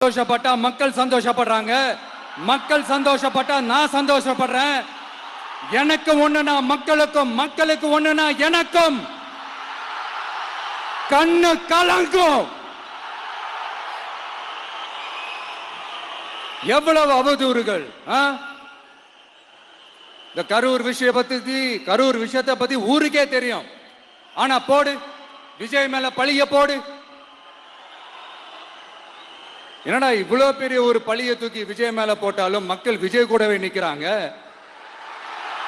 சந்தோஷப்பட்டா மக்கள் சந்தோஷப்படுறாங்க, மக்கள் சந்தோஷப்பட்டா நான் சந்தோஷப்படுறேன். எனக்கு ஒண்ணுனா மக்களுக்கும், மக்களுக்கு ஒண்ணுனா எனக்கும். கண்ணு கலங்கும். எவ்வளவு அவதூறுகள். இந்த கரூர் விஷயத்தை பத்தி ஊருக்கே தெரியும். ஆனா போடு, விஜய் மேல பழிய போடு. என்னடா இவ்வளவு பெரிய ஒரு பழிய தூக்கி விஜய் மேல போட்டாலும் மக்கள் விஜய் கூடவே நிக்கிறாங்க.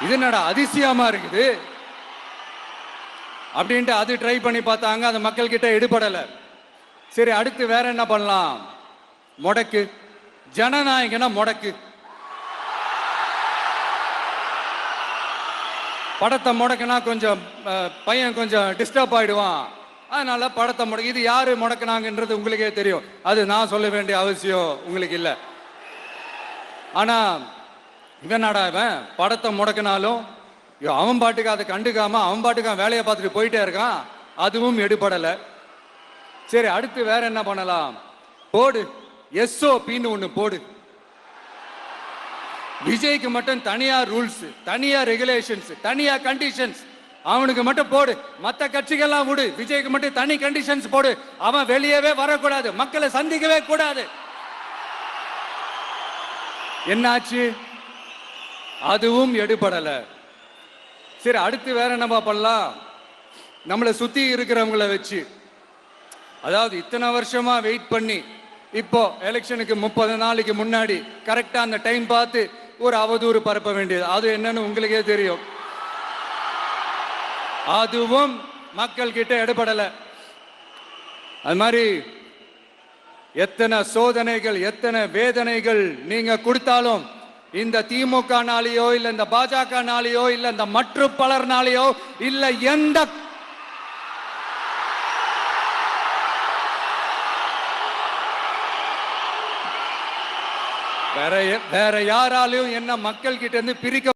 இது என்னடா அதிசயமா இருக்குது அப்படின்ட்டு அது ட்ரை பண்ணி பார்த்தாங்க. அந்த மக்கள் கிட்ட எடுபடல. சரி, அடுத்து வேற என்ன பண்ணலாம்? முடக்கு. ஜனநாயகனா முடக்கு. படத்தை முடக்குனா கொஞ்சம் பையன் கொஞ்சம் டிஸ்டர்ப் ஆயிடுவான். அதனால படத்தை முடக்கு. இது யாரு முடக்குனாங்கன்றது உங்களுக்கே தெரியும். அது நான் சொல்ல வேண்டிய அவசியம் உங்களுக்கு இல்லை. ஆனா இவனாடா இவன் படத்தை முடக்கினாலும் அவன் பாட்டுக்கு அதை கண்டுக்காம அவன் பாட்டுக்கு வேலையை பார்த்துட்டு போயிட்டே இருக்கான். அதுவும் எடுபடலை. சரி, அடுத்து வேற என்ன பண்ணலாம்? போடு, எஸ்ஓபின்னு ஒண்ணு போடு. விஜய்க்கு மட்டும் தனியா ரூல்ஸ், தனியா ரெகுலேஷன்ஸ், தனியா கண்டிஷன்ஸ். அவனுக்கு மட்டும் போடு. மற்ற கட்சிகள்லாம் விடு, விஜய்க்கு மட்டும் தனி கண்டிஷன்ஸ் போடு. அவன் வெளியவே வரக்கூடாது, மக்களை சந்திக்கவே கூடாது. என்னாச்சு? அதுவும் எடுபடல. சரி, அடுத்து வேற என்ன பண்ணலாம்? நம்மளை சுத்தி இருக்கிறவங்களை வச்சு, அதாவது இத்தனை வருஷமா வெயிட் பண்ணி இப்போ எலெக்ஷனுக்கு 30 நாளைக்கு முன்னாடி கரெக்டா அந்த டைம் பார்த்து ஒரு அவதூறு பரப்ப வேண்டியது. அது என்னன்னு உங்களுக்கே தெரியும். அதுவும் மக்கள் கிட்ட எடுபடல. அது மாதிரி எத்தனை சோதனைகள், எத்தனை வேதனைகள் நீங்க கொடுத்தாலும் இந்த திமுக நாளையோ இல்ல இந்த பாஜக நாளையோ இல்ல இந்த மற்ற பலர் நாளையோ இல்ல எந்த வேற யாராலையும் என்ன மக்கள் கிட்ட இருந்து பிரிக்க